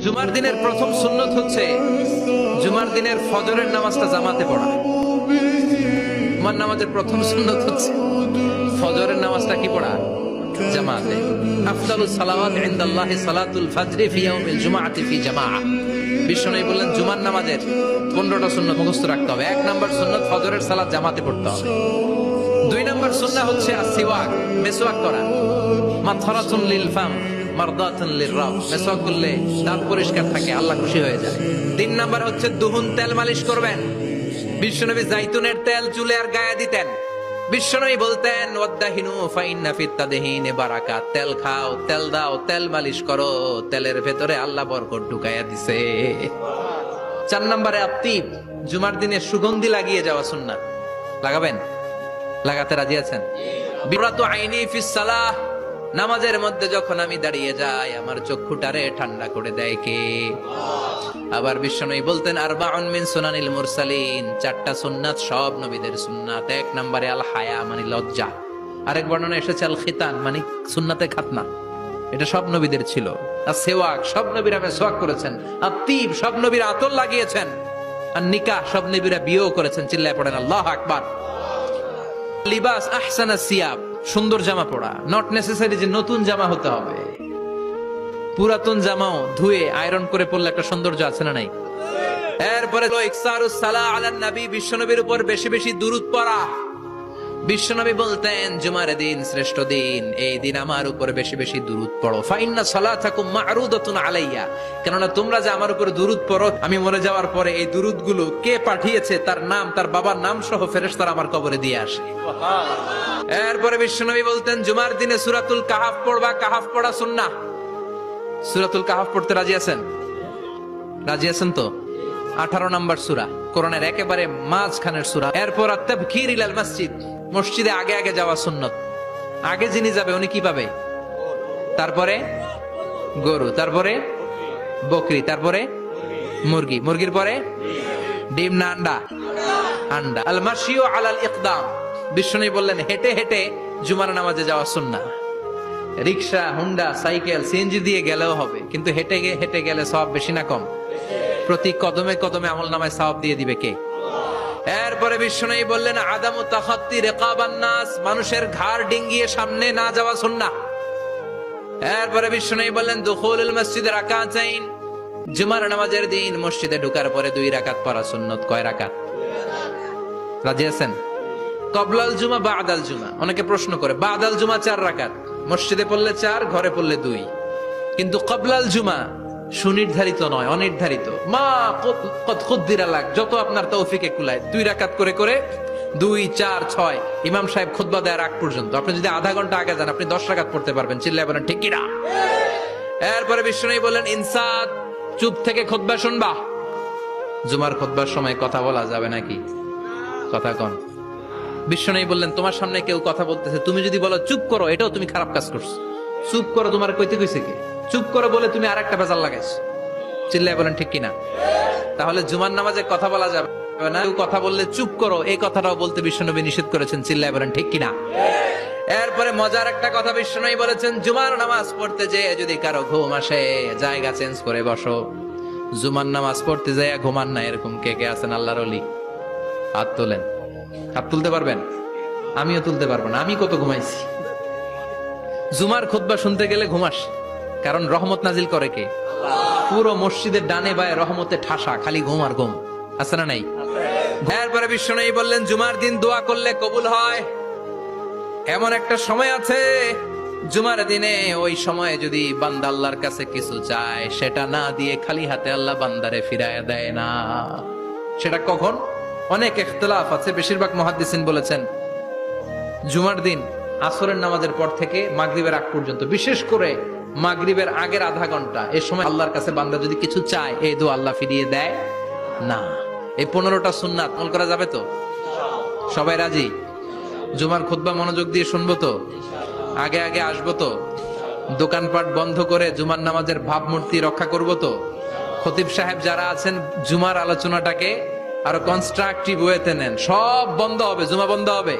জুমার দিনের প্রথম সুন্নত হচ্ছে জুমার দিনের ফজরের নামাজটা জামাতে পড়া। জুমার নামাজের প্রথম সুন্নত হচ্ছে ফজরের নামাজটা কি পড়া? জামাতে। আফদালুস সালাওয়াত ইনদাল্লাহি সালাতুল ফজরি ফি ইয়াউমিল জুমআতি ফি জামাআহ। বিশ্বনবী বললেন জুমার নামাজের 15টা সুন্নত মুখস্থ রাখতে হবে। 1 নাম্বার সুন্নত ফজরের সালাত জামাতে পড়তে হবে। 2 নাম্বার সুন্নাহ হচ্ছে আসওয়াক, মিসওয়াক করা। মাতহারাতুন লিল ফাম মারদাতুন লিররাব, মিসওয়াক করলে দাঁত পরিষ্কার থাকে, আল্লাহ খুশি হয়ে যায়। 3 নাম্বার হচ্ছে দুহুন, তেল মালিশ করবেন। বিশ্বনবী জাইতুনের তেল চুলে আর গায়ে দিতেন। বিশ্বনবী বলতেন ওয়াদাহিনু ফাইন্না ফিত তাদহিনে বারাকাত, তেল খাও, তেল দাও, তেল মালিশ করো, তেলের ভেতরে আল্লাহ বরকত ঢুকাইয়া দিছে। 4 নম্বরে আত্তিব, জুমার দিনে সুগন্ধি লাগিয়ে যাওয়া সুন্নাত। লাগাবেন? লাগাতে রাজি আছেন? বিরাতু আইনি ফিস সালাহ, নামাজের মধ্যে যখন আমি দাঁড়িয়ে যাই আমার চক্ষুটারে ঠান্ডা করে দেয় কে? আবার বিশ্বনবী বলতেন আরবাউন মিন সুনানিল মুরসালিন, 4টা সুন্নাত সব নবীদের সুন্নাত। 1 নম্বরে আল হায়া মানে লজ্জা। আরেক বর্ণনা এসেছে আল খিতান মানে সুন্নাতে খাতনা, এটা সব নবীদের ছিল। আর সেওয়াক, সব নবীরা মেসওয়াক করেছেন। আত্তিব, সব নবীরা আতর লাগিয়েছেন। আর নিকাহ, সব নবীরা বিয়েও করেছেন। চিল্লায় পড়েন আল্লাহু আকবার। লিবাস আহসানা সিয়াব, সুন্দর জামা পরা। নট নেসেসারি যে নতুন জামা হতে হবে, পুরাতন জামাও ধুয়ে আয়রন করে পরলে একটা সৌন্দর্য আছে না নাই? এরপরে ইকসারুস সালাহ আলান নবী, বিশ্বনবীর উপর বেশি বেশি দুরূদ পড়া। বিশ্বনবী বলতেন জুমার দিন শ্রেষ্ঠ দিন, এই দিন আমার উপর বেশি বেশি দুরূদ পড়ো। ফাইন্না সালাতাকুম মা'রুদাতুন আলাইয়া, কেননা তোমরা যে আমার উপর দুরূদ পড়ো, আমি মরে যাওয়ার পরে এই দুরূদগুলো কে পাঠিয়েছে তার নাম, তার বাবার নাম সহ ফেরেশতারা আমার কবরে দিয়ে আসে। এরপরে বিশ্বনবী বলতেন জুমার দিনে সূরাতুল কাহাফ পড়বা। কাহাফ পড়া সুন্নাহ। সূরাতুল কাহাফ পড়তে রাজি আছেন? রাজি আছেন তো? 18 নম্বর সূরা, কোরআনের একেবারে মাঝখানের সূরা। এরপর আত-তাবকির ইলাল মসজিদ, মসজিদে আগে আগে যাওয়া সুন্নত। আগে যিনি যাবে উনি কি পাবে? তারপরে গরু, তারপরে বকরি, তারপরে মুরগি, মুরগির পরে ডিম না আন্ডা? আন্ডা। আল মাশিউ আলাল ইকদাম, বিশ্বনবী বললেন হেঁটে হেঁটে জুমার নামাজে যাওয়া সুন্নাহ। রিকশা, হুন্ডা, সাইকেল, সিএনজি দিয়ে গেলেও হবে, কিন্তু হেঁটে হেঁটে গেলে সওয়াব বেশি না কম? প্রতি কদমে কদমে আমলনামায় সওয়াব দিয়ে দিবে কে? এরপরে বিশ্বনবী বললেন আদামু তাখাত্তি রিকাবান নাস, মানুষের ঘাড় ডিঙ্গিয়ে সামনে না যাওয়া সুন্নাহ। এরপরে বিশ্বনবী বললেন দুখুলুল মসজিদে রাকাতাইন, জুমার নামাজের দিন মসজিদে ঢোকার পরে 2 রাকাত পড়া সুন্নত। কয় রাকাত? রাজি আছেন? কবলাল জুমা বাদাল জুমা, অনেকে প্রশ্ন করে বাদাল জুমা 4 রাকাত, মসজিদে পড়লে 4, ঘরে পড়লে 2, কিন্তু কবলাল জুমা সুনির্ধারিত নয়, অনির্ধারিত। মা কদ কুদ্দিরা লাক, যত আপনার তৌফিকে কুলায় 2 রাকাত করে করে 2, 4, 6 ইমাম সাহেব খুতবা দেওয়ার আগ পর্যন্ত। আপনি যদি আধা ঘন্টা আগে যান আপনি 10 রাকাত পড়তে পারবেন। চিল্লায় বলেন ঠিক কি না? এরপরে বিশ্বনবী বললেন ইনসাত, চুপ থেকে খুতবা শুনবা। জুমার খুতবার সময় কথা বলা যাবে নাকি? কথা কন। বিশ্বনবী বললেন তোমার সামনে কেউ কথা বলতেছে, তুমি যদি বলো চুপ করো, এটাও তুমি খারাপ কাজ করছো। চুপ করো তোমার কইতে কইছে কে? চুপ করো বলে তুমি আরেকটা ভেজাল লাগাইছো। চিল্লায় বলেন ঠিক কিনা? তাহলে জুমার নামাজে কথা বলা যাবে না। কেউ কথা বললে চুপ করো, এই কথাটাও বলতে বিশ্বনবী নিষেধ করেছেন। চিল্লায় বলেন ঠিক কিনা? এরপরে মজার একটা কথা বিশ্বনবী বলেছেন, জুমার নামাজ পড়তে যেয়ে যদি কারো ঘুম আসে জায়গা চেঞ্জ করে বসো। জুমার নামাজ পড়তে যেয়ে ঘুমান না, এরকম কে কে আছেন আল্লাহর ওলি? হাত তোলেন। হাত তুলতে পারবেন? আমিও তুলতে পারবো না, আমি কত ঘুমাইছি। জুমার খুতবা শুনতে গেলে ঘুমাস, কারণ রহমত নাজিল করে কে? পুরো মসজিদের ডানে বায়ে রহমতে ঠাসা, খালি ঘুম আর ঘুম। আছে না নাই? এরপরে বিশ্বনবী বললেন জুমার দিন দোয়া করলে কবুল হয়। এমন একটা সময় আছে জুমার দিনে, ওই সময়ে যদি বান্দা আল্লাহর কাছে কিছু চায়, সেটা না দিয়ে খালি হাতে আল্লাহ বান্দারে ফিরায় দেয় না। সেটা কখন? অনেক ইখতিলাফ আছে, বেশিরভাগ মুহাদ্দিসিন বলেছেন জুমার দিন আসরের নামাজের পর থেকে মাগরিবের আগ পর্যন্ত, বিশেষ করে মাগরিবের আগের আধা ঘন্টা, এই সময় আল্লাহর কাছে বান্দা যদি কিছু চায় এই দোয়া আল্লাহ ফিরিয়ে দেয় না। এই 15টা সুন্নাত আমল করা যাবে তো? সবাই রাজি? জুমার খুতবা মনোযোগ দিয়ে শুনবো তো? আগে আগে আসবো তো? দোকানপাট বন্ধ করে জুমার নামাজের ভাবমূর্তি রক্ষা করবো তো? খতিব সাহেব যারা আছেন জুমার আলোচনাটাকে আরো কনস্ট্রাকটিভ ওয়েতে নেন। সব বন্ধ হবে, জুমা বন্ধ হবে।